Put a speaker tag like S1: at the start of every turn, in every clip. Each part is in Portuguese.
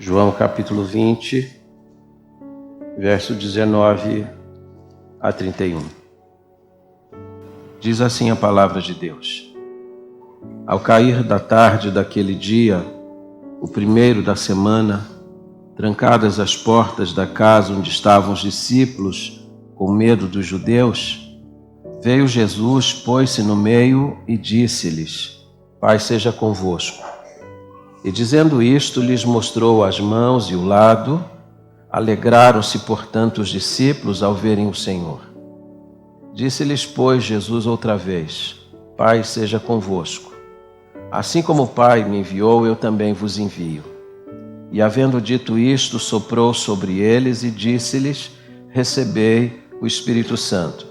S1: João capítulo 20, verso 19 a 31. Diz assim a palavra de Deus. Ao cair da tarde daquele dia, o primeiro da semana, trancadas as portas da casa onde estavam os discípulos, com medo dos judeus, veio Jesus, pôs-se no meio e disse-lhes: Pai seja convosco. E dizendo isto, lhes mostrou as mãos e o lado. Alegraram-se, portanto, os discípulos ao verem o Senhor. Disse-lhes, pois, Jesus outra vez: Pai seja convosco. Assim como o Pai me enviou, eu também vos envio. E havendo dito isto, soprou sobre eles e disse-lhes: Recebei o Espírito Santo.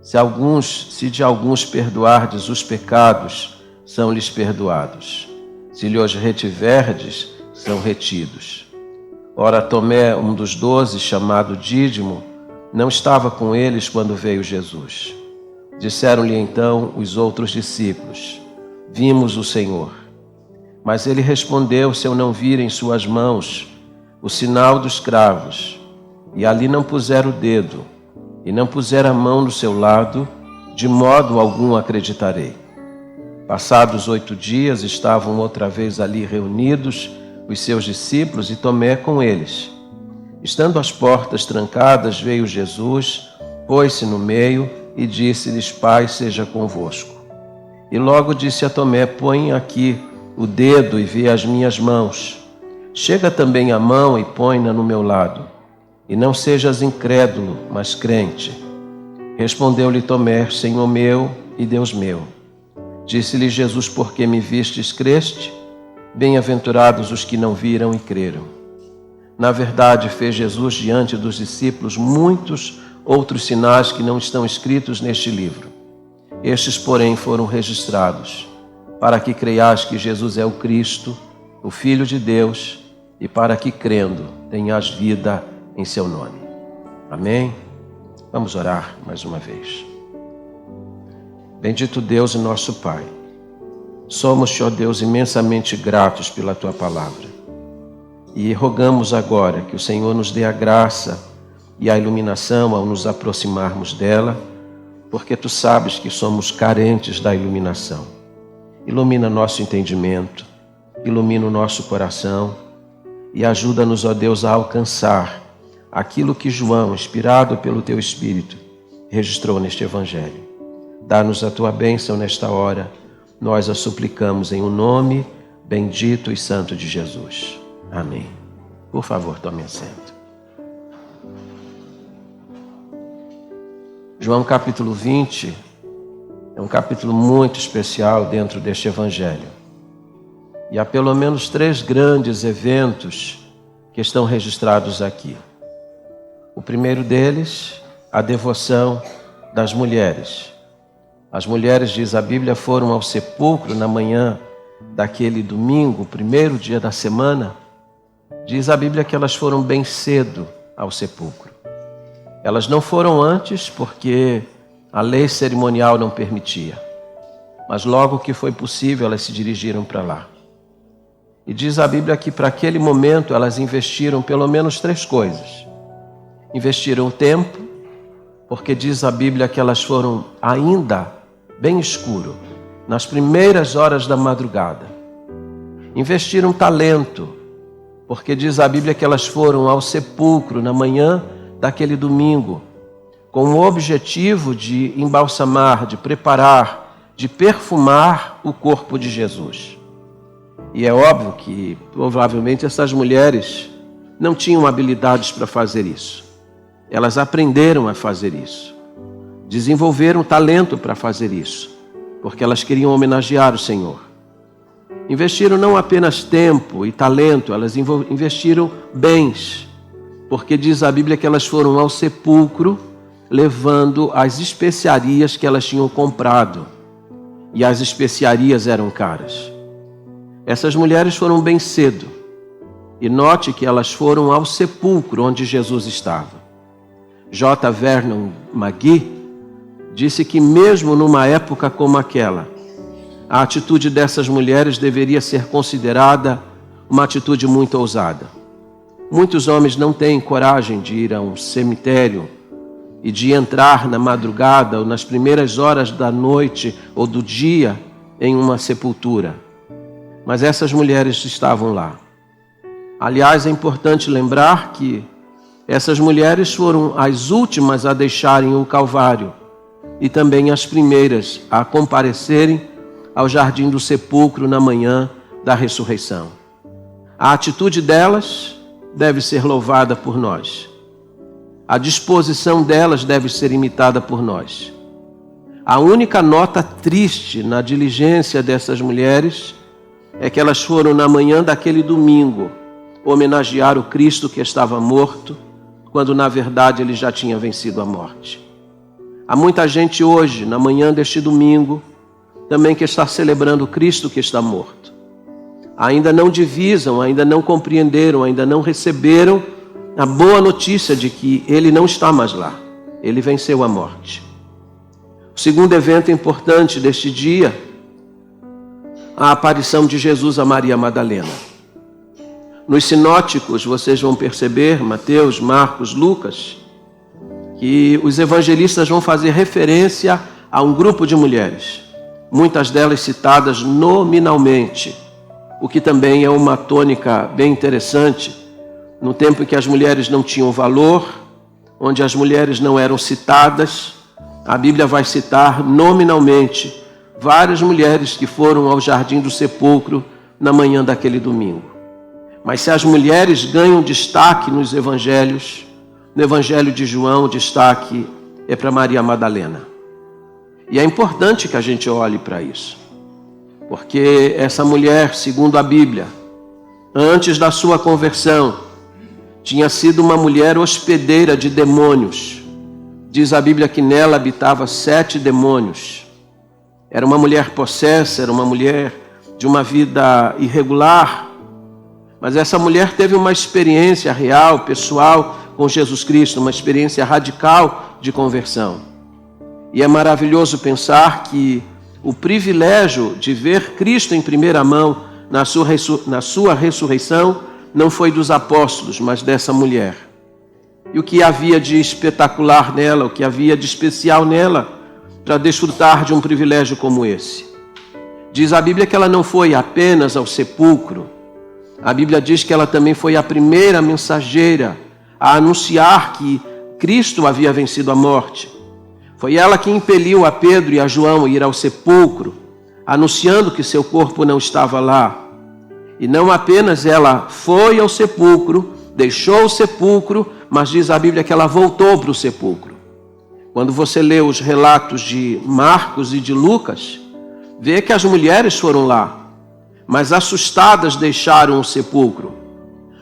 S1: Se de alguns perdoardes os pecados, são-lhes perdoados. Se lhes retiverdes, são retidos. Ora, Tomé, um dos 12, chamado Dídimo, não estava com eles quando veio Jesus. Disseram-lhe então os outros discípulos: Vimos o Senhor. Mas ele respondeu: Se eu não vir em suas mãos o sinal dos cravos, e ali não puser o dedo, e não puser a mão no seu lado, de modo algum acreditarei. Passados 8 dias, estavam outra vez ali reunidos os seus discípulos e Tomé com eles. Estando as portas trancadas, veio Jesus, pôs-se no meio e disse-lhes: Pai seja convosco. E logo disse a Tomé: Põe aqui o dedo e vê as minhas mãos. Chega também a mão e põe-na no meu lado. E não sejas incrédulo, mas crente. Respondeu-lhe Tomé: Senhor meu e Deus meu. Disse-lhe Jesus: Porque me vistes, creste? Bem-aventurados os que não viram e creram. Na verdade, fez Jesus diante dos discípulos muitos outros sinais que não estão escritos neste livro. Estes, porém, foram registrados, para que creias que Jesus é o Cristo, o Filho de Deus, e para que, crendo, tenhas vida em seu nome. Amém? Vamos orar mais uma vez. Bendito Deus e nosso Pai, somos, ó Deus, imensamente gratos pela Tua palavra. E rogamos agora que o Senhor nos dê a graça e a iluminação ao nos aproximarmos dela, porque Tu sabes que somos carentes da iluminação. Ilumina nosso entendimento, ilumina o nosso coração e ajuda-nos, ó Deus, a alcançar aquilo que João, inspirado pelo Teu Espírito, registrou neste Evangelho. Dá-nos a Tua bênção nesta hora, nós a suplicamos em o nome bendito e santo de Jesus. Amém. Por favor, tome assento. João capítulo 20 é um capítulo muito especial dentro deste Evangelho. E há pelo menos 3 grandes eventos que estão registrados aqui. O primeiro deles, a devoção das mulheres. As mulheres, diz a Bíblia, foram ao sepulcro na manhã daquele domingo, primeiro dia da semana. Diz a Bíblia que elas foram bem cedo ao sepulcro. Elas não foram antes porque a lei cerimonial não permitia. Mas logo que foi possível, elas se dirigiram para lá. E diz a Bíblia que para aquele momento elas investiram pelo menos 3 coisas. Investiram tempo, porque diz a Bíblia que elas foram ainda bem escuro, nas primeiras horas da madrugada. Investiram talento, porque diz a Bíblia que elas foram ao sepulcro na manhã daquele domingo, com o objetivo de embalsamar, de preparar, de perfumar o corpo de Jesus. E é óbvio que, provavelmente, essas mulheres não tinham habilidades para fazer isso. Elas aprenderam a fazer isso. Desenvolveram talento para fazer isso, porque elas queriam homenagear o Senhor. Investiram não apenas tempo e talento, elas investiram bens, porque diz a Bíblia que elas foram ao sepulcro levando as especiarias que elas tinham comprado. E as especiarias eram caras. Essas mulheres foram bem cedo. E note que elas foram ao sepulcro onde Jesus estava. J. Vernon McGee disse que mesmo numa época como aquela, a atitude dessas mulheres deveria ser considerada uma atitude muito ousada. Muitos homens não têm coragem de ir a um cemitério e de entrar na madrugada ou nas primeiras horas da noite ou do dia em uma sepultura. Mas essas mulheres estavam lá. Aliás, é importante lembrar que essas mulheres foram as últimas a deixarem o Calvário e também as primeiras a comparecerem ao jardim do sepulcro na manhã da ressurreição. A atitude delas deve ser louvada por nós. A disposição delas deve ser imitada por nós. A única nota triste na diligência dessas mulheres é que elas foram na manhã daquele domingo homenagear o Cristo que estava morto, quando na verdade ele já tinha vencido a morte. Há muita gente hoje, na manhã deste domingo, também que está celebrando o Cristo que está morto. Ainda não divisam, ainda não compreenderam, ainda não receberam a boa notícia de que ele não está mais lá. Ele venceu a morte. O segundo evento importante deste dia, a aparição de Jesus a Maria Madalena. Nos sinóticos, vocês vão perceber, Mateus, Marcos, Lucas, que os evangelistas vão fazer referência a um grupo de mulheres, muitas delas citadas nominalmente, o que também é uma tônica bem interessante, no tempo em que as mulheres não tinham valor, onde as mulheres não eram citadas, a Bíblia vai citar nominalmente várias mulheres que foram ao jardim do sepulcro na manhã daquele domingo. Mas se as mulheres ganham destaque nos evangelhos, no evangelho de João o destaque é para Maria Madalena. E é importante que a gente olhe para isso, porque essa mulher, segundo a Bíblia, antes da sua conversão, tinha sido uma mulher hospedeira de demônios. Diz a Bíblia que nela habitava 7 demônios. Era uma mulher possessa, era uma mulher de uma vida irregular, mas essa mulher teve uma experiência real, pessoal, com Jesus Cristo, uma experiência radical de conversão. E é maravilhoso pensar que o privilégio de ver Cristo em primeira mão na sua ressurreição não foi dos apóstolos, mas dessa mulher. E o que havia de espetacular nela, o que havia de especial nela, para desfrutar de um privilégio como esse? Diz a Bíblia que ela não foi apenas ao sepulcro. A Bíblia diz que ela também foi a primeira mensageira a anunciar que Cristo havia vencido a morte. Foi ela que impeliu a Pedro e a João a ir ao sepulcro, anunciando que seu corpo não estava lá. E não apenas ela foi ao sepulcro, deixou o sepulcro, mas diz a Bíblia que ela voltou para o sepulcro. Quando você lê os relatos de Marcos e de Lucas, vê que as mulheres foram lá, mas assustadas deixaram o sepulcro.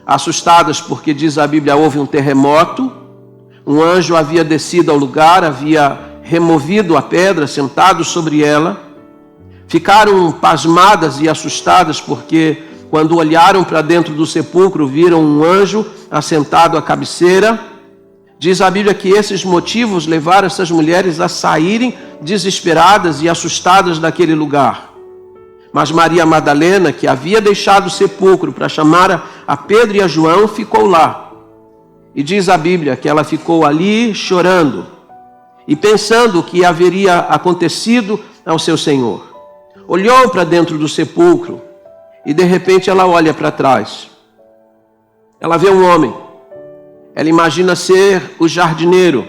S1: Assustadas porque, diz a Bíblia, houve um terremoto, um anjo havia descido ao lugar, havia removido a pedra, sentado sobre ela. Ficaram pasmadas e assustadas porque, quando olharam para dentro do sepulcro, viram um anjo assentado à cabeceira. Diz a Bíblia que esses motivos levaram essas mulheres a saírem desesperadas e assustadas daquele lugar. Mas Maria Madalena, que havia deixado o sepulcro para chamar a Pedro e a João, ficou lá. E diz a Bíblia que ela ficou ali chorando e pensando o que haveria acontecido ao seu Senhor. Olhou para dentro do sepulcro e de repente ela olha para trás. Ela vê um homem. Ela imagina ser o jardineiro.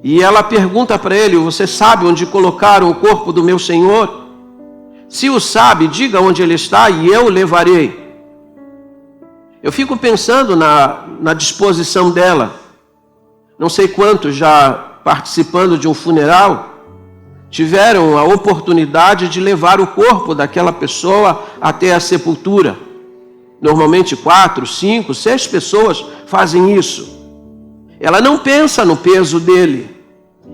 S1: E ela pergunta para ele: você sabe onde colocaram o corpo do meu Senhor? Se o sabe, diga onde ele está e eu o levarei. Eu fico pensando na disposição dela. Não sei quantos já participando de um funeral tiveram a oportunidade de levar o corpo daquela pessoa até a sepultura. Normalmente 4, 5, 6 pessoas fazem isso. Ela não pensa no peso dele.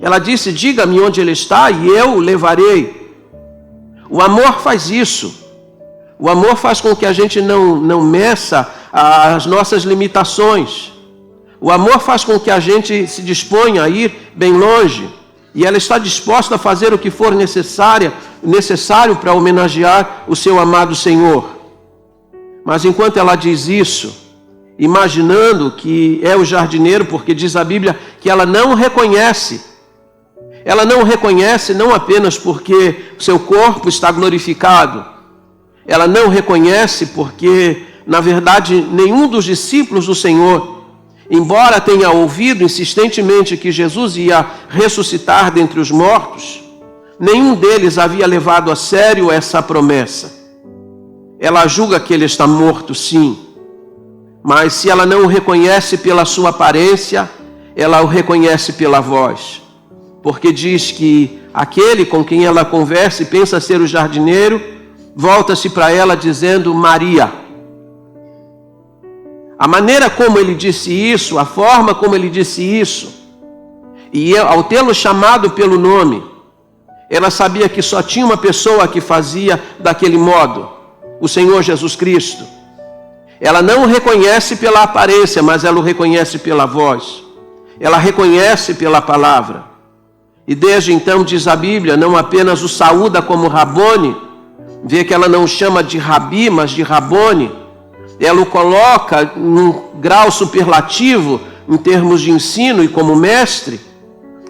S1: Ela disse: diga-me onde ele está e eu o levarei. O amor faz isso. O amor faz com que a gente não meça as nossas limitações. O amor faz com que a gente se disponha a ir bem longe. E ela está disposta a fazer o que for necessário para homenagear o seu amado Senhor. Mas enquanto ela diz isso, imaginando que é o jardineiro, porque diz a Bíblia que ela não reconhece. Ela não reconhece não apenas porque seu corpo está glorificado. Ela não reconhece porque, na verdade, nenhum dos discípulos do Senhor, embora tenha ouvido insistentemente que Jesus ia ressuscitar dentre os mortos, nenhum deles havia levado a sério essa promessa. Ela julga que ele está morto, sim, mas se ela não o reconhece pela sua aparência, ela o reconhece pela voz, porque diz que aquele com quem ela conversa e pensa ser o jardineiro, volta-se para ela dizendo Maria. A maneira como ele disse isso, a forma como ele disse isso, e ao tê-lo chamado pelo nome, ela sabia que só tinha uma pessoa que fazia daquele modo, o Senhor Jesus Cristo. Ela não o reconhece pela aparência, mas ela o reconhece pela voz. Ela reconhece pela palavra. E desde então, diz a Bíblia, não apenas o saúda como Rabone, vê que ela não o chama de Rabi, mas de Rabone. Ela o coloca num grau superlativo em termos de ensino e como mestre.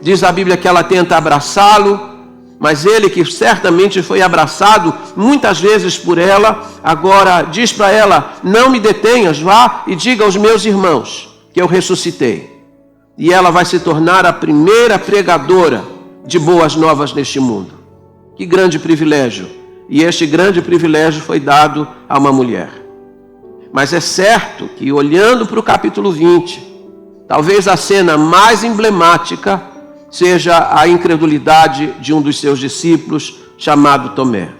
S1: Diz a Bíblia que ela tenta abraçá-lo, mas ele, que certamente foi abraçado muitas vezes por ela, agora diz para ela, não me detenhas, vá e diga aos meus irmãos que eu ressuscitei. E ela vai se tornar a primeira pregadora de boas novas neste mundo. Que grande privilégio! E este grande privilégio foi dado a uma mulher. Mas é certo que, olhando para o capítulo 20, talvez a cena mais emblemática seja a incredulidade de um dos seus discípulos, chamado Tomé.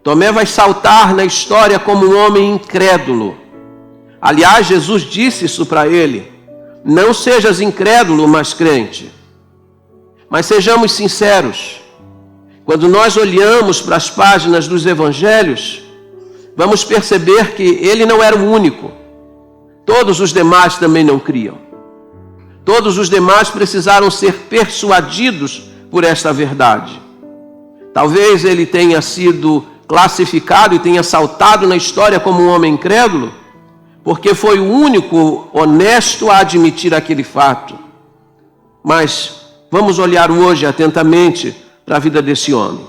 S1: Tomé vai saltar na história como um homem incrédulo. Aliás, Jesus disse isso para ele, não sejas incrédulo, mas crente. Mas sejamos sinceros, quando nós olhamos para as páginas dos evangelhos, vamos perceber que ele não era o único. Todos os demais também não criam. Todos os demais precisaram ser persuadidos por esta verdade. Talvez ele tenha sido classificado e tenha saltado na história como um homem incrédulo, porque foi o único honesto a admitir aquele fato. Mas vamos olhar hoje atentamente para a vida desse homem.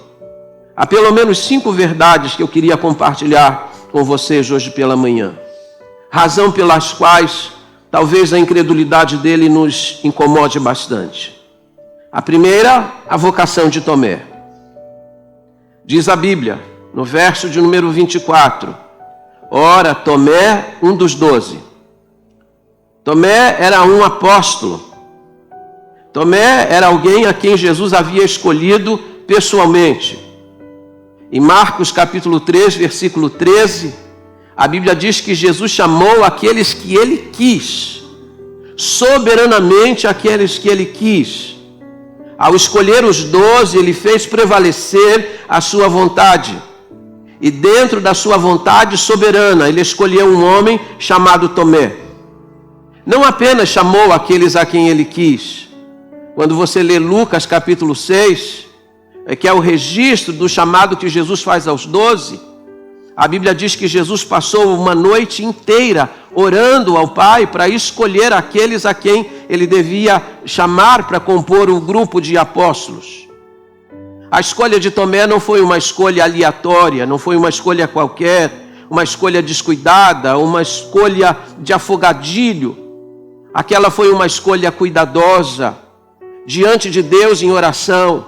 S1: Há pelo menos 5 verdades que eu queria compartilhar com vocês hoje pela manhã. Razão pelas quais talvez a incredulidade dele nos incomode bastante. A primeira, a vocação de Tomé. Diz a Bíblia, no verso de número 24, ora, Tomé, um dos 12. Tomé era um apóstolo. Tomé era alguém a quem Jesus havia escolhido pessoalmente. Em Marcos capítulo 3, versículo 13, a Bíblia diz que Jesus chamou aqueles que ele quis, soberanamente aqueles que ele quis. Ao escolher os 12, ele fez prevalecer a sua vontade. E dentro da sua vontade soberana, ele escolheu um homem chamado Tomé. Não apenas chamou aqueles a quem ele quis. Quando você lê Lucas capítulo 6, que é o registro do chamado que Jesus faz aos 12, a Bíblia diz que Jesus passou uma noite inteira orando ao Pai para escolher aqueles a quem ele devia chamar para compor o grupo de apóstolos. A escolha de Tomé não foi uma escolha aleatória, não foi uma escolha qualquer, uma escolha descuidada, uma escolha de afogadilho. Aquela foi uma escolha cuidadosa, diante de Deus em oração.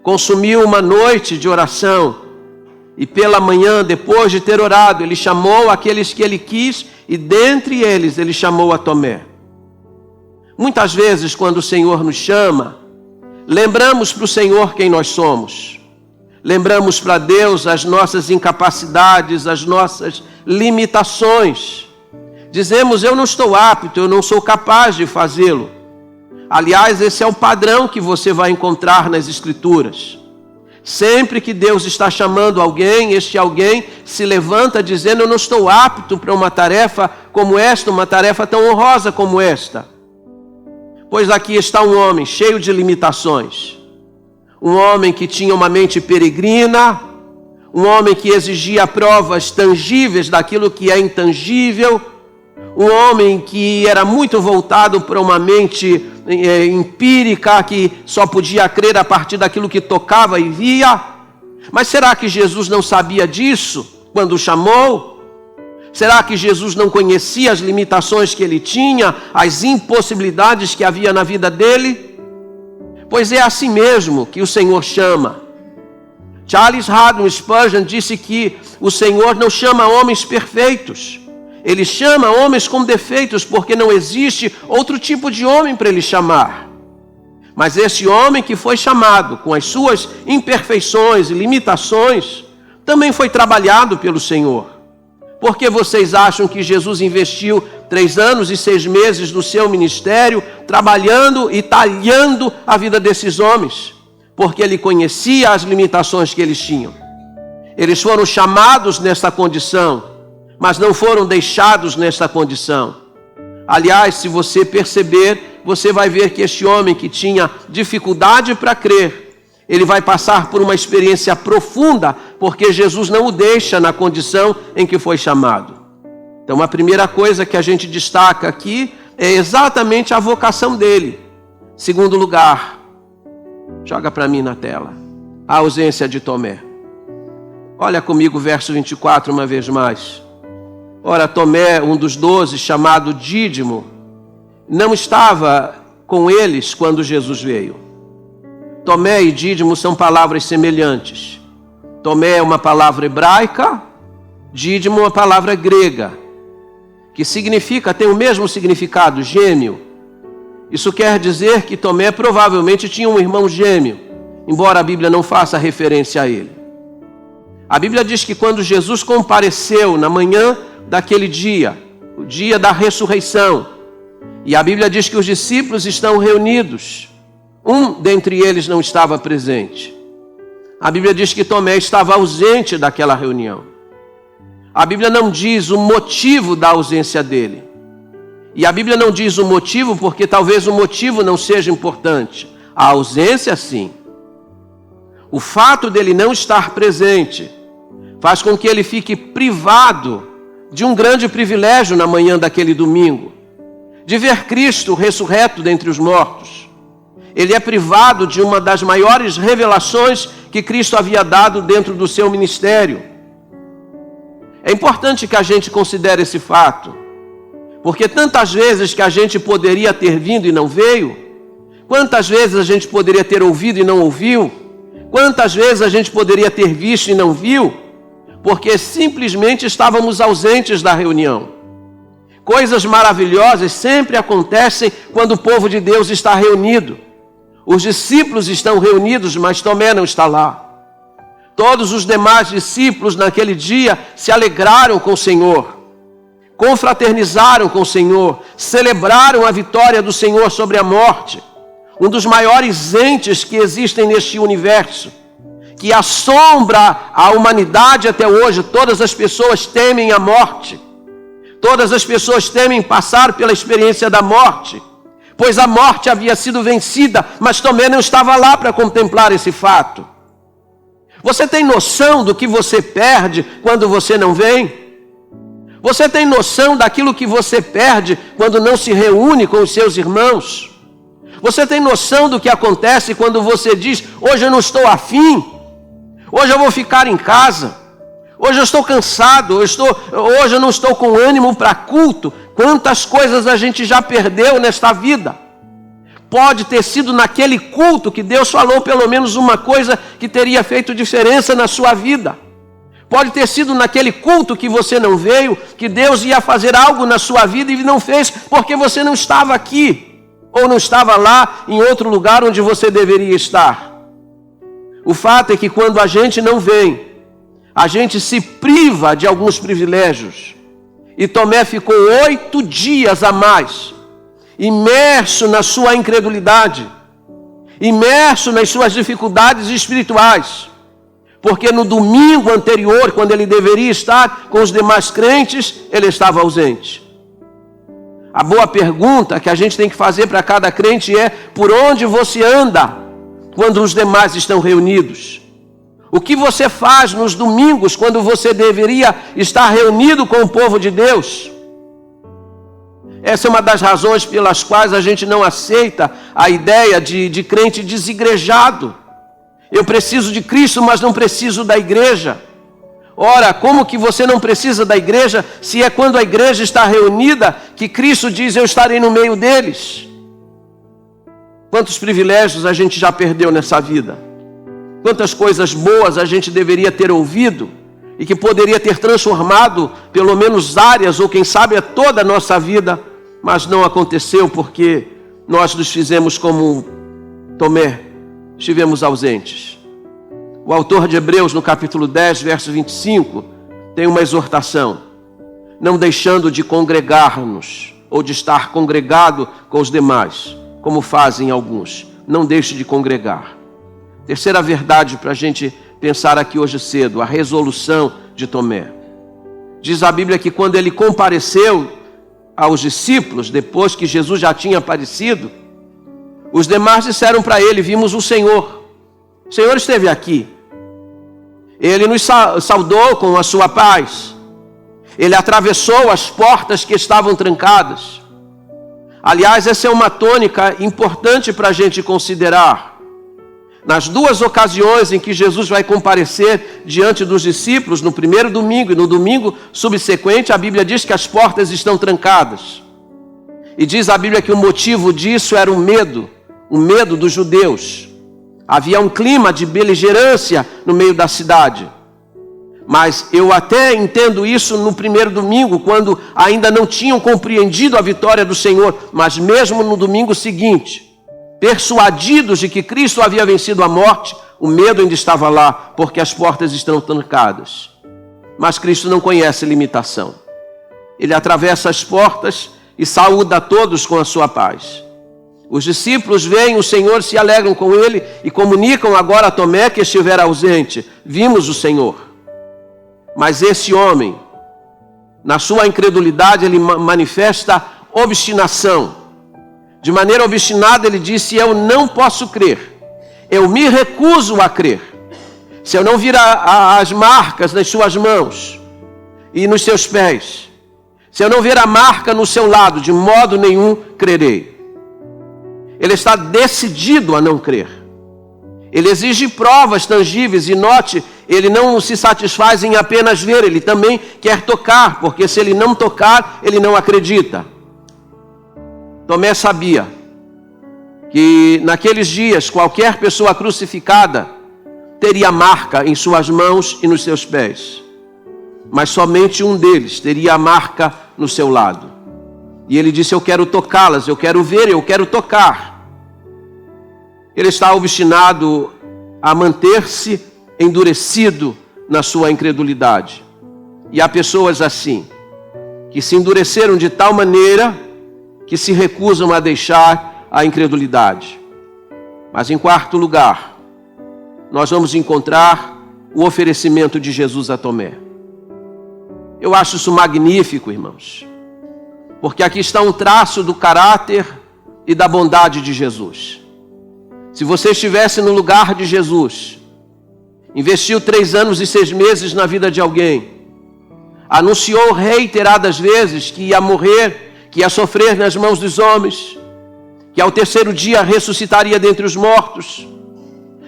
S1: Consumiu uma noite de oração. E pela manhã, depois de ter orado, ele chamou aqueles que ele quis e dentre eles ele chamou a Tomé. Muitas vezes, quando o Senhor nos chama, lembramos para o Senhor quem nós somos. Lembramos para Deus as nossas incapacidades, as nossas limitações. Dizemos, eu não estou apto, eu não sou capaz de fazê-lo. Aliás, esse é o padrão que você vai encontrar nas Escrituras. Sempre que Deus está chamando alguém, este alguém se levanta dizendo, eu não estou apto para uma tarefa como esta, uma tarefa tão honrosa como esta. Pois aqui está um homem cheio de limitações. Um homem que tinha uma mente peregrina, um homem que exigia provas tangíveis daquilo que é intangível, um homem que era muito voltado para uma mente empírica, que só podia crer a partir daquilo que tocava e via. Mas será que Jesus não sabia disso quando o chamou? Será que Jesus não conhecia as limitações que ele tinha, as impossibilidades que havia na vida dele? Pois é assim mesmo que o Senhor chama. Charles Haddon Spurgeon disse que o Senhor não chama homens perfeitos. Ele chama homens com defeitos, porque não existe outro tipo de homem para ele chamar. Mas esse homem que foi chamado, com as suas imperfeições e limitações, também foi trabalhado pelo Senhor. Por que vocês acham que Jesus investiu 3 anos e 6 meses do seu ministério, trabalhando e talhando a vida desses homens? Porque ele conhecia as limitações que eles tinham. Eles foram chamados nessa condição, mas não foram deixados nessa condição. Aliás, se você perceber, você vai ver que este homem que tinha dificuldade para crer, ele vai passar por uma experiência profunda, porque Jesus não o deixa na condição em que foi chamado. Então, a primeira coisa que a gente destaca aqui é exatamente a vocação dele. Segundo lugar, joga para mim na tela, a ausência de Tomé. Olha comigo o verso 24 uma vez mais. Ora, Tomé, um dos 12, chamado Dídimo, não estava com eles quando Jesus veio. Tomé e Dídimo são palavras semelhantes. Tomé é uma palavra hebraica, Dídimo uma palavra grega, que significa, tem o mesmo significado, gêmeo. Isso quer dizer que Tomé provavelmente tinha um irmão gêmeo, embora a Bíblia não faça referência a ele. A Bíblia diz que quando Jesus compareceu na manhã daquele dia, o dia da ressurreição, e a Bíblia diz que os discípulos estão reunidos, um dentre eles não estava presente. A Bíblia diz que Tomé estava ausente daquela reunião. A Bíblia não diz o motivo da ausência dele. E a Bíblia não diz o motivo porque talvez o motivo não seja importante. A ausência, sim. O fato dele não estar presente faz com que ele fique privado de um grande privilégio na manhã daquele domingo, de ver Cristo ressurreto dentre os mortos. Ele é privado de uma das maiores revelações que Cristo havia dado dentro do seu ministério. É importante que a gente considere esse fato, porque tantas vezes que a gente poderia ter vindo e não veio, quantas vezes a gente poderia ter ouvido e não ouviu, quantas vezes a gente poderia ter visto e não viu, porque simplesmente estávamos ausentes da reunião. Coisas maravilhosas sempre acontecem quando o povo de Deus está reunido. Os discípulos estão reunidos, mas Tomé não está lá. Todos os demais discípulos naquele dia se alegraram com o Senhor, confraternizaram com o Senhor, celebraram a vitória do Senhor sobre a morte, um dos maiores entes que existem neste universo, que assombra a humanidade até hoje. Todas as pessoas temem a morte, todas as pessoas temem passar pela experiência da morte, pois a morte havia sido vencida, mas Tomé não estava lá para contemplar esse fato. Você tem noção do que você perde quando você não vem? Você tem noção daquilo que você perde quando não se reúne com os seus irmãos? Você tem noção do que acontece quando você diz: hoje eu não estou afim, hoje eu vou ficar em casa, hoje eu estou cansado, hoje eu não estou com ânimo para culto? Quantas coisas a gente já perdeu nesta vida? Pode ter sido naquele culto que Deus falou pelo menos uma coisa que teria feito diferença na sua vida. Pode ter sido naquele culto que você não veio, que Deus ia fazer algo na sua vida e não fez porque você não estava aqui, ou não estava lá em outro lugar onde você deveria estar. O fato é que quando a gente não vem, a gente se priva de alguns privilégios. E Tomé ficou 8 dias a mais, imerso na sua incredulidade, imerso nas suas dificuldades espirituais, porque no domingo anterior, quando ele deveria estar com os demais crentes, ele estava ausente. A boa pergunta que a gente tem que fazer para cada crente é: por onde você anda quando os demais estão reunidos? O que você faz nos domingos quando você deveria estar reunido com o povo de Deus? Essa é uma das razões pelas quais a gente não aceita a ideia de crente desigrejado. Eu preciso de Cristo, mas não preciso da igreja. Ora, como que você não precisa da igreja, se é quando a igreja está reunida que Cristo diz, eu estarei no meio deles? Quantos privilégios a gente já perdeu nessa vida? Quantas coisas boas a gente deveria ter ouvido e que poderia ter transformado pelo menos áreas ou quem sabe toda a nossa vida, mas não aconteceu porque nós nos fizemos como Tomé, estivemos ausentes. O autor de Hebreus, no capítulo 10, verso 25, tem uma exortação: não deixando de congregar-nos ou de estar congregado com os demais, como fazem alguns. Não deixe de congregar. Terceira verdade para a gente pensar aqui hoje cedo, a resolução de Tomé. Diz a Bíblia que quando ele compareceu aos discípulos, depois que Jesus já tinha aparecido, os demais disseram para ele, vimos o Senhor. O Senhor esteve aqui. Ele nos saudou com a sua paz. Ele atravessou as portas que estavam trancadas. Aliás, essa é uma tônica importante para a gente considerar. Nas duas ocasiões em que Jesus vai comparecer diante dos discípulos, no primeiro domingo e no domingo subsequente, a Bíblia diz que as portas estão trancadas. E diz a Bíblia que o motivo disso era o medo dos judeus. Havia um clima de beligerância no meio da cidade. Mas eu até entendo isso no primeiro domingo, quando ainda não tinham compreendido a vitória do Senhor, mas mesmo no domingo seguinte, persuadidos de que Cristo havia vencido a morte, o medo ainda estava lá, porque as portas estão trancadas. Mas Cristo não conhece limitação. Ele atravessa as portas e saúda a todos com a sua paz. Os discípulos veem o Senhor, se alegram com ele e comunicam agora a Tomé que estivera ausente: vimos o Senhor. Mas esse homem, na sua incredulidade, ele manifesta obstinação. De maneira obstinada ele disse, eu não posso crer, eu me recuso a crer. Se eu não vir as marcas nas suas mãos e nos seus pés, se eu não ver a marca no seu lado, de modo nenhum crerei. Ele está decidido a não crer. Ele exige provas tangíveis e note, ele não se satisfaz em apenas ver, ele também quer tocar, porque se ele não tocar, ele não acredita. Tomé sabia que naqueles dias qualquer pessoa crucificada teria marca em suas mãos e nos seus pés, mas somente um deles teria a marca no seu lado. E ele disse, eu quero tocá-las, eu quero ver, eu quero tocar. Ele está obstinado a manter-se endurecido na sua incredulidade. E há pessoas assim, que se endureceram de tal maneira que se recusam a deixar a incredulidade. Mas em quarto lugar, nós vamos encontrar o oferecimento de Jesus a Tomé. Eu acho isso magnífico, irmãos, porque aqui está um traço do caráter e da bondade de Jesus. Se você estivesse no lugar de Jesus, investiu 3 anos e 6 meses na vida de alguém, anunciou reiteradas vezes que ia morrer, que ia sofrer nas mãos dos homens, que ao 3º dia ressuscitaria dentre os mortos,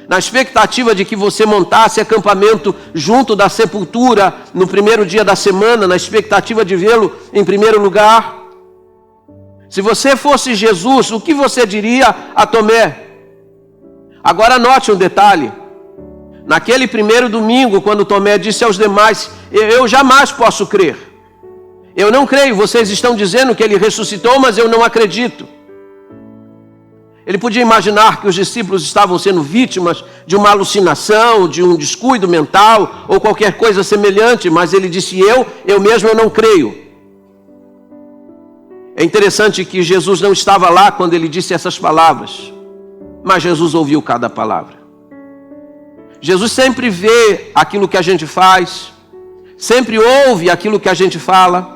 S1: na expectativa de que você montasse acampamento junto da sepultura no 1º dia da semana, na expectativa de vê-lo em primeiro lugar. Se você fosse Jesus, o que você diria a Tomé? Agora note um detalhe. Naquele primeiro domingo, quando Tomé disse aos demais, eu jamais posso crer. Eu não creio, vocês estão dizendo que ele ressuscitou, mas eu não acredito. Ele podia imaginar que os discípulos estavam sendo vítimas de uma alucinação, de um descuido mental, ou qualquer coisa semelhante, mas ele disse, eu mesmo não creio. É interessante que Jesus não estava lá quando ele disse essas palavras, mas Jesus ouviu cada palavra. Jesus sempre vê aquilo que a gente faz, sempre ouve aquilo que a gente fala,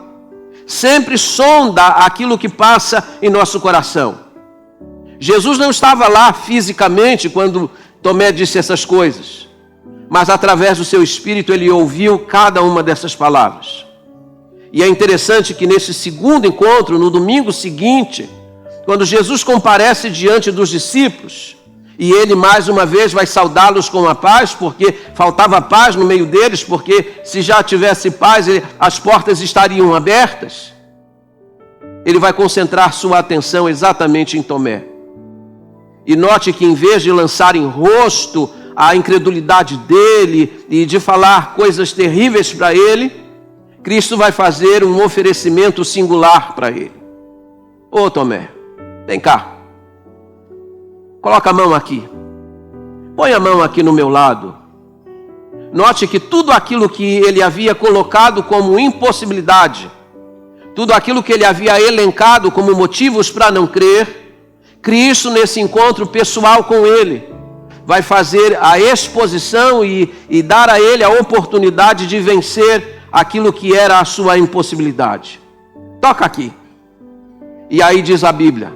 S1: sempre sonda aquilo que passa em nosso coração. Jesus não estava lá fisicamente quando Tomé disse essas coisas, mas através do seu espírito ele ouviu cada uma dessas palavras. E é interessante que nesse segundo encontro, no domingo seguinte, quando Jesus comparece diante dos discípulos, e ele mais uma vez vai saudá-los com a paz, porque faltava paz no meio deles, porque se já tivesse paz, as portas estariam abertas. Ele vai concentrar sua atenção exatamente em Tomé. E note que em vez de lançar em rosto a incredulidade dele e de falar coisas terríveis para ele, Cristo vai fazer um oferecimento singular para ele. Ô Tomé, vem cá. Coloca a mão aqui. Põe a mão aqui no meu lado. Note que tudo aquilo que ele havia colocado como impossibilidade, tudo aquilo que ele havia elencado como motivos para não crer, Cristo, nesse encontro pessoal com ele, vai fazer a exposição e dar a ele a oportunidade de vencer aquilo que era a sua impossibilidade. Toca aqui. E aí diz a Bíblia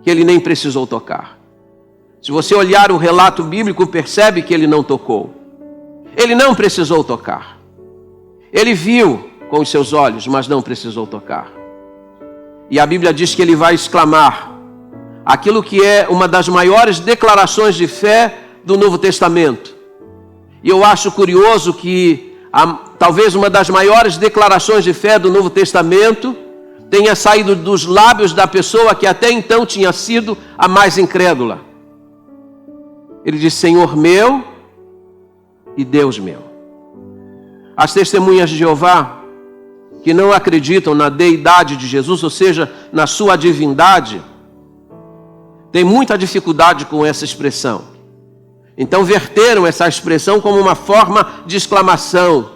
S1: que ele nem precisou tocar. Se você olhar o relato bíblico, percebe que ele não tocou. Ele não precisou tocar. Ele viu com os seus olhos, mas não precisou tocar. E a Bíblia diz que ele vai exclamar aquilo que é uma das maiores declarações de fé do Novo Testamento. E eu acho curioso que talvez uma das maiores declarações de fé do Novo Testamento tenha saído dos lábios da pessoa que até então tinha sido a mais incrédula. Ele diz: Senhor meu e Deus meu. As testemunhas de Jeová, que não acreditam na deidade de Jesus, ou seja, na sua divindade, têm muita dificuldade com essa expressão. Então verteram essa expressão como uma forma de exclamação.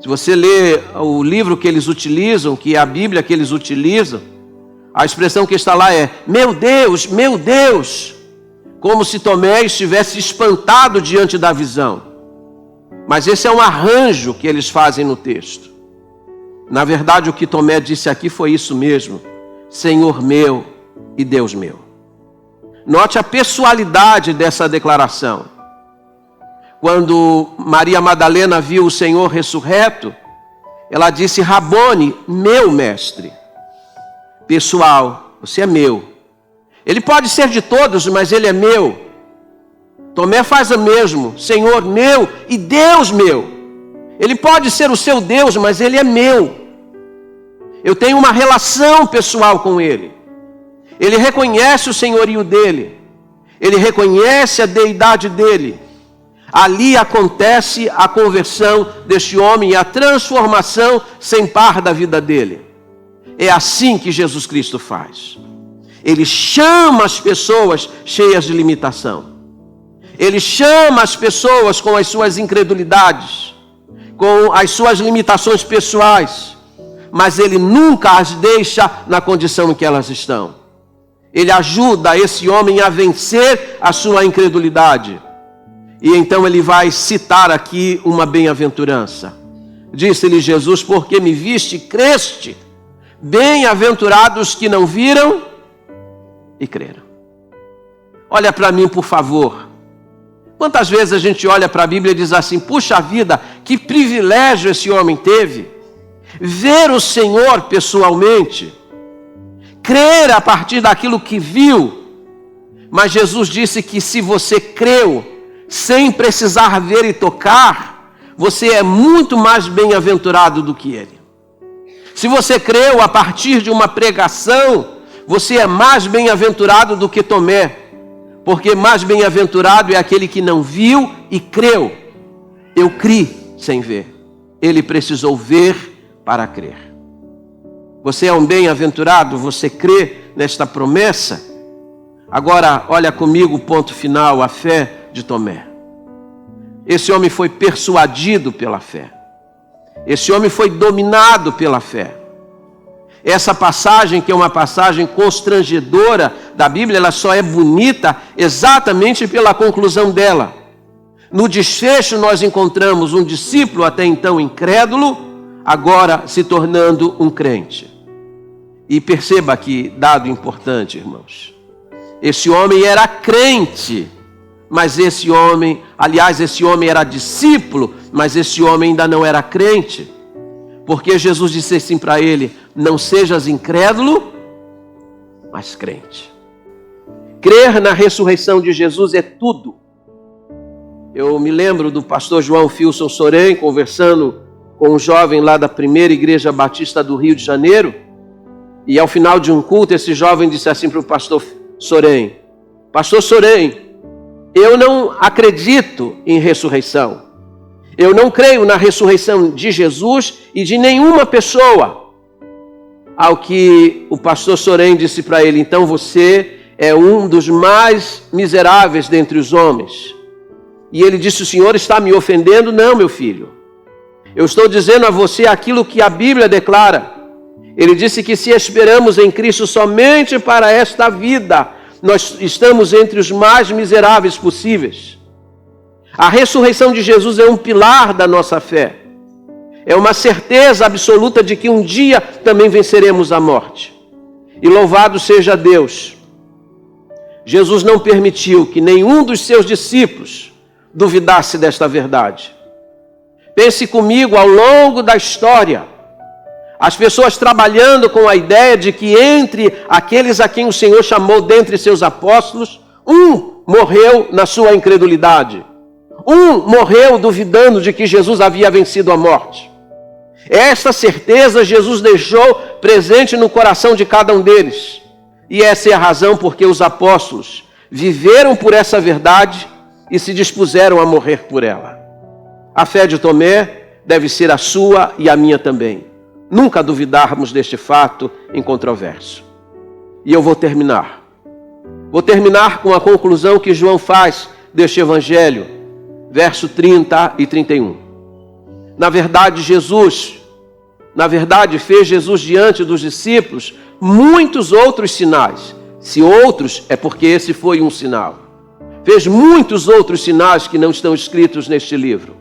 S1: Se você lê o livro que eles utilizam, que é a Bíblia que eles utilizam, a expressão que está lá é: meu Deus, meu Deus, como se Tomé estivesse espantado diante da visão. Mas esse é um arranjo que eles fazem no texto. Na verdade, o que Tomé disse aqui foi isso mesmo: Senhor meu e Deus meu. Note a pessoalidade dessa declaração. Quando Maria Madalena viu o Senhor ressurreto, ela disse: Rabone, meu mestre. Pessoal, você é meu. Ele pode ser de todos, mas ele é meu. Tomé faz o mesmo: Senhor meu e Deus meu. Ele pode ser o seu Deus, mas ele é meu. Eu tenho uma relação pessoal com ele. Ele reconhece o senhorio dele. Ele reconhece a deidade dele. Ali acontece a conversão deste homem e a transformação sem par da vida dele. É assim que Jesus Cristo faz. Ele chama as pessoas cheias de limitação. Ele chama as pessoas com as suas incredulidades, com as suas limitações pessoais, mas ele nunca as deixa na condição em que elas estão. Ele ajuda esse homem a vencer a sua incredulidade. E então ele vai citar aqui uma bem-aventurança. Disse-lhe Jesus: porque me viste e creste, bem-aventurados que não viram e creram. Olha para mim, por favor. Quantas vezes a gente olha para a Bíblia e diz assim: puxa vida, que privilégio esse homem teve, ver o Senhor pessoalmente, crer a partir daquilo que viu. Mas Jesus disse que se você creu sem precisar ver e tocar, você é muito mais bem-aventurado do que ele. Se você creu a partir de uma pregação, você é mais bem-aventurado do que Tomé, porque mais bem-aventurado é aquele que não viu e creu. Eu criei sem ver, ele precisou ver para crer. Você é um bem-aventurado? Você crê nesta promessa? Agora, olha comigo o ponto final, a fé de Tomé. Esse homem foi persuadido pela fé. Esse homem foi dominado pela fé. Essa passagem, que é uma passagem constrangedora da Bíblia, ela só é bonita exatamente pela conclusão dela. No desfecho nós encontramos um discípulo até então incrédulo, agora se tornando um crente. E perceba aqui, dado importante, irmãos. Esse homem era crente, mas esse homem era discípulo, mas esse homem ainda não era crente. Porque Jesus disse assim para ele: não sejas incrédulo, mas crente. Crer na ressurreição de Jesus é tudo. Eu me lembro do pastor João Filson Sorém conversando com um jovem lá da primeira igreja batista do Rio de Janeiro. E ao final de um culto, esse jovem disse assim para o pastor Sorém: pastor Sorém, eu não acredito em ressurreição. Eu não creio na ressurreição de Jesus e de nenhuma pessoa. Ao que o pastor Sorém disse para ele: então você é um dos mais miseráveis dentre os homens. E ele disse: o senhor está me ofendendo? Não, meu filho. Eu estou dizendo a você aquilo que a Bíblia declara. Ele disse que se esperamos em Cristo somente para esta vida, nós estamos entre os mais miseráveis possíveis. A ressurreição de Jesus é um pilar da nossa fé. É uma certeza absoluta de que um dia também venceremos a morte. E louvado seja Deus. Jesus não permitiu que nenhum dos seus discípulos duvidasse desta verdade. Pense comigo, ao longo da história, as pessoas trabalhando com a ideia de que entre aqueles a quem o Senhor chamou dentre seus apóstolos, um morreu na sua incredulidade. Um morreu duvidando de que Jesus havia vencido a morte. Esta certeza Jesus deixou presente no coração de cada um deles. E essa é a razão porque os apóstolos viveram por essa verdade e se dispuseram a morrer por ela. A fé de Tomé deve ser a sua e a minha também. Nunca duvidarmos deste fato incontroverso. E eu vou terminar. Vou terminar com a conclusão que João faz deste evangelho, verso 30 e 31. Na verdade, fez Jesus diante dos discípulos muitos outros sinais. Se outros, é porque esse foi um sinal. Fez muitos outros sinais que não estão escritos neste livro.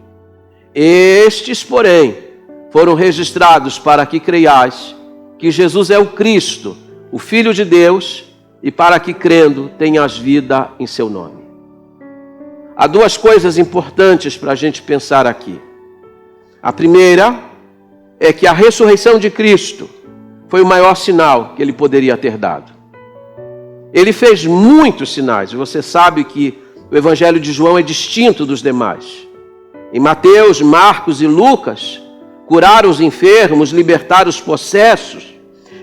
S1: Estes, porém, foram registrados para que creiais que Jesus é o Cristo, o Filho de Deus, e para que crendo tenhas vida em seu nome. Há duas coisas importantes para a gente pensar aqui. A primeira é que a ressurreição de Cristo foi o maior sinal que ele poderia ter dado. Ele fez muitos sinais. Você sabe que o Evangelho de João é distinto dos demais. Em Mateus, Marcos e Lucas, curar os enfermos, libertar os possessos,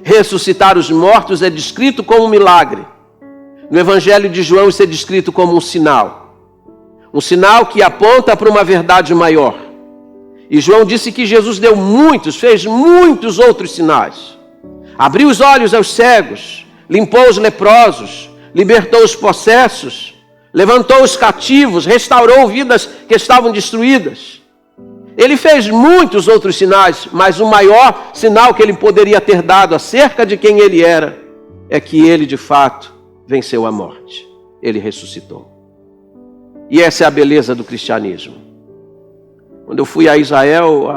S1: ressuscitar os mortos é descrito como um milagre. No Evangelho de João isso é descrito como um sinal. Um sinal que aponta para uma verdade maior. E João disse que Jesus fez muitos outros sinais. Abriu os olhos aos cegos, limpou os leprosos, libertou os possessos, levantou os cativos, restaurou vidas que estavam destruídas. Ele fez muitos outros sinais, mas o maior sinal que ele poderia ter dado acerca de quem ele era é que ele, de fato, venceu a morte. Ele ressuscitou. E essa é a beleza do cristianismo. Quando eu fui a Israel,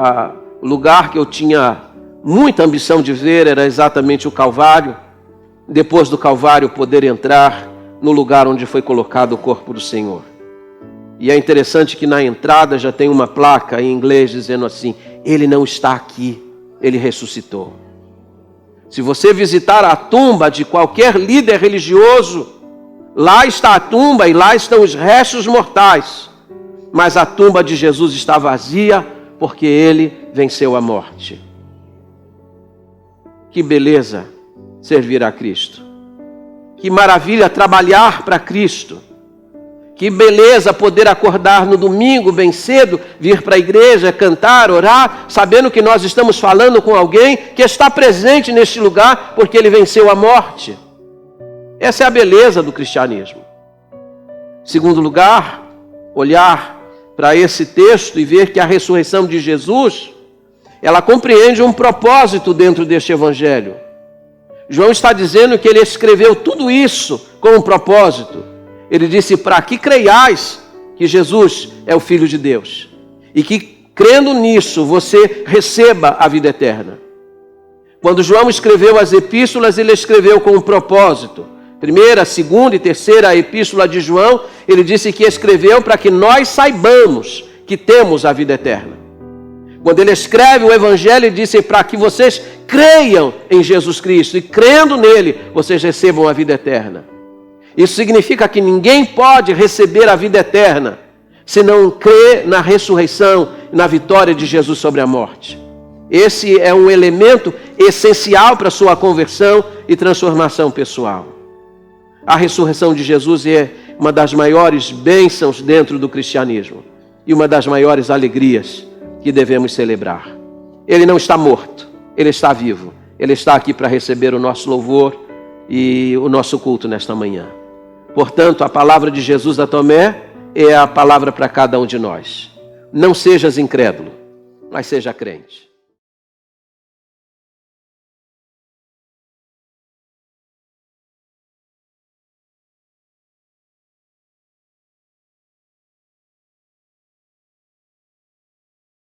S1: o lugar que eu tinha muita ambição de ver era exatamente o Calvário. Depois do Calvário, poder entrar no lugar onde foi colocado o corpo do Senhor. E é interessante que na entrada já tem uma placa em inglês dizendo assim: ele não está aqui, ele ressuscitou. Se você visitar a tumba de qualquer líder religioso, lá está a tumba e lá estão os restos mortais. Mas a tumba de Jesus está vazia porque ele venceu a morte. Que beleza servir a Cristo. Que maravilha trabalhar para Cristo. Que beleza poder acordar no domingo bem cedo, vir para a igreja, cantar, orar, sabendo que nós estamos falando com alguém que está presente neste lugar porque ele venceu a morte. Essa é a beleza do cristianismo. Segundo lugar, olhar para esse texto e ver que a ressurreição de Jesus, ela compreende um propósito dentro deste evangelho. João está dizendo que ele escreveu tudo isso com um propósito. Ele disse: para que creiais que Jesus é o Filho de Deus. E que, crendo nisso, você receba a vida eterna. Quando João escreveu as epístolas, ele escreveu com um propósito. Primeira, segunda e terceira epístola de João, ele disse que escreveu para que nós saibamos que temos a vida eterna. Quando ele escreve o Evangelho, ele disse para que vocês creiam em Jesus Cristo e crendo nele, vocês recebam a vida eterna. Isso significa que ninguém pode receber a vida eterna se não crê na ressurreição e na vitória de Jesus sobre a morte. Esse é um elemento essencial para a sua conversão e transformação pessoal. A ressurreição de Jesus é uma das maiores bênçãos dentro do cristianismo e uma das maiores alegrias que devemos celebrar. Ele não está morto, ele está vivo. Ele está aqui para receber o nosso louvor e o nosso culto nesta manhã. Portanto, a palavra de Jesus a Tomé é a palavra para cada um de nós. Não sejas incrédulo, mas seja crente.